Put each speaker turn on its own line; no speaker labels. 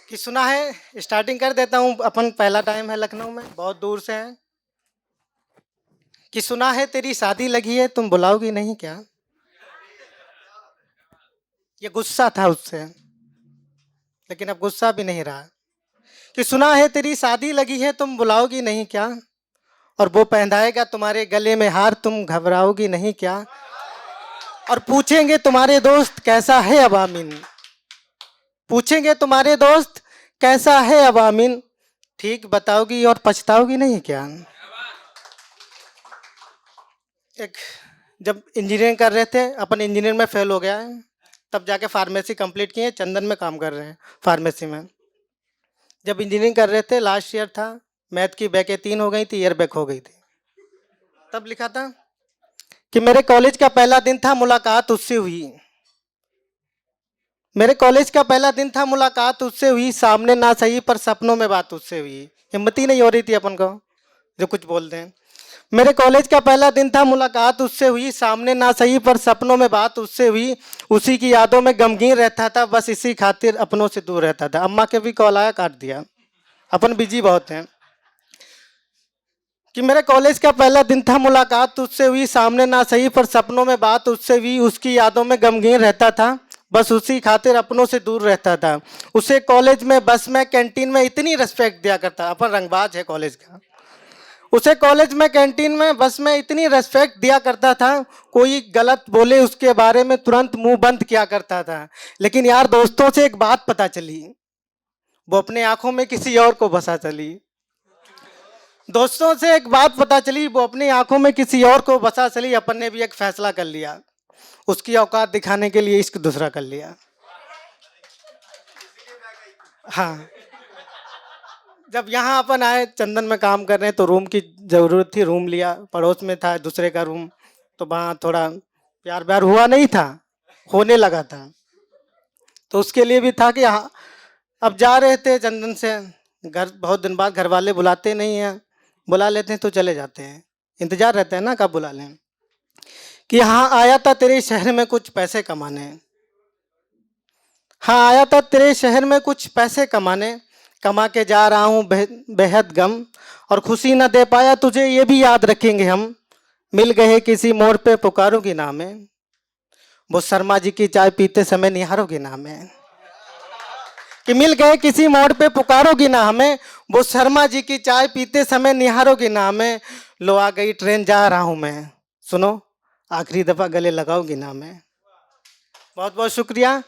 कि सुना है, स्टार्टिंग कर देता हूँ। अपन पहला टाइम है लखनऊ में, बहुत दूर से है। कि सुना है तेरी शादी लगी है, तुम बुलाओगी नहीं क्या? ये गुस्सा था उससे, लेकिन अब गुस्सा भी नहीं रहा। कि सुना है तेरी शादी लगी है, तुम बुलाओगी नहीं क्या? और वो पहनाएगा तुम्हारे गले में हार, तुम घबराओगी नहीं क्या? और पूछेंगे तुम्हारे दोस्त कैसा है अब आमीन, पूछेंगे तुम्हारे दोस्त कैसा है अब आमीन, ठीक बताओगी और पछताओगी नहीं क्या? एक जब इंजीनियरिंग कर रहे थे अपन, इंजीनियर में फेल हो गया है, तब जाके फार्मेसी कंप्लीट किए, चंदन में काम कर रहे हैं फार्मेसी में। जब इंजीनियरिंग कर रहे थे, लास्ट ईयर था, मैथ की बैकें 3 हो गई थी, ईयर बैक हो गई थी। तब लिखा था कि मेरे कॉलेज का पहला दिन था, मुलाकात उससे हुई। मेरे कॉलेज का पहला दिन था, मुलाकात उससे हुई, सामने ना सही पर सपनों में बात उससे हुई। हिम्मत ही नहीं हो रही थी अपन को जो कुछ बोल दें। मेरे कॉलेज का पहला दिन था, मुलाकात उससे हुई, सामने ना सही पर सपनों में बात उससे हुई। उसी की यादों में गमगीन रहता था, बस इसी खातिर अपनों से दूर रहता था। अम्मा के भी कॉल आया, काट दिया, अपन बिजी बहुत हैं। कि मेरे कॉलेज का पहला दिन था, मुलाकात उससे हुई, सामने ना सही पर सपनों में बात उससे हुई। उसकी यादों में गमगीन रहता था, बस उसी खातिर अपनों से दूर रहता था। उसे कॉलेज में, बस में, कैंटीन में इतनी रिस्पेक्ट दिया करता। अपन रंगबाज है कॉलेज का। उसे कॉलेज में, कैंटीन में, बस में इतनी रेस्पेक्ट दिया करता था, कोई गलत बोले उसके बारे में तुरंत मुंह बंद किया करता था। लेकिन यार दोस्तों से एक बात पता चली, वो अपने आंखों में किसी और को बसा चली। दोस्तों से एक बात पता चली, वो अपनी आंखों में किसी और को बसा चली। अपन ने भी एक फैसला कर लिया, उसकी औकात दिखाने के लिए इश्क दूसरा कर लिया। हाँ, जब यहाँ अपन आए, चंदन में काम कर रहे हैं, तो रूम की जरूरत थी, रूम लिया। पड़ोस में था दूसरे का रूम, तो वहाँ थोड़ा प्यार व्यार हुआ नहीं था, होने लगा था। तो उसके लिए भी था कि हाँ, अब जा रहे थे चंदन से घर, बहुत दिन बाद घर वाले बुलाते नहीं हैं, बुला लेते हैं तो चले जाते हैं, इंतजार रहता है ना कब बुला लें। कि हाँ आया था तेरे शहर में कुछ पैसे कमाने, हाँ आया था तेरे शहर में कुछ पैसे कमाने, कमा के जा रहा हूँ बेहद गम, और खुशी न दे पाया तुझे ये भी याद रखेंगे हम, मिल गए किसी मोड़ पे पुकारोगी ना हमें, वो शर्मा जी की चाय पीते समय निहारोगी ना हमें। कि मिल गए किसी मोड़ पे पुकारोगी ना हमें, वो शर्मा जी की चाय पीते समय निहारोगी ना हमें, लो आ गई ट्रेन जा रहा हूँ मैं, सुनो आखिरी दफा गले लगाओगी ना हमें। बहुत बहुत शुक्रिया।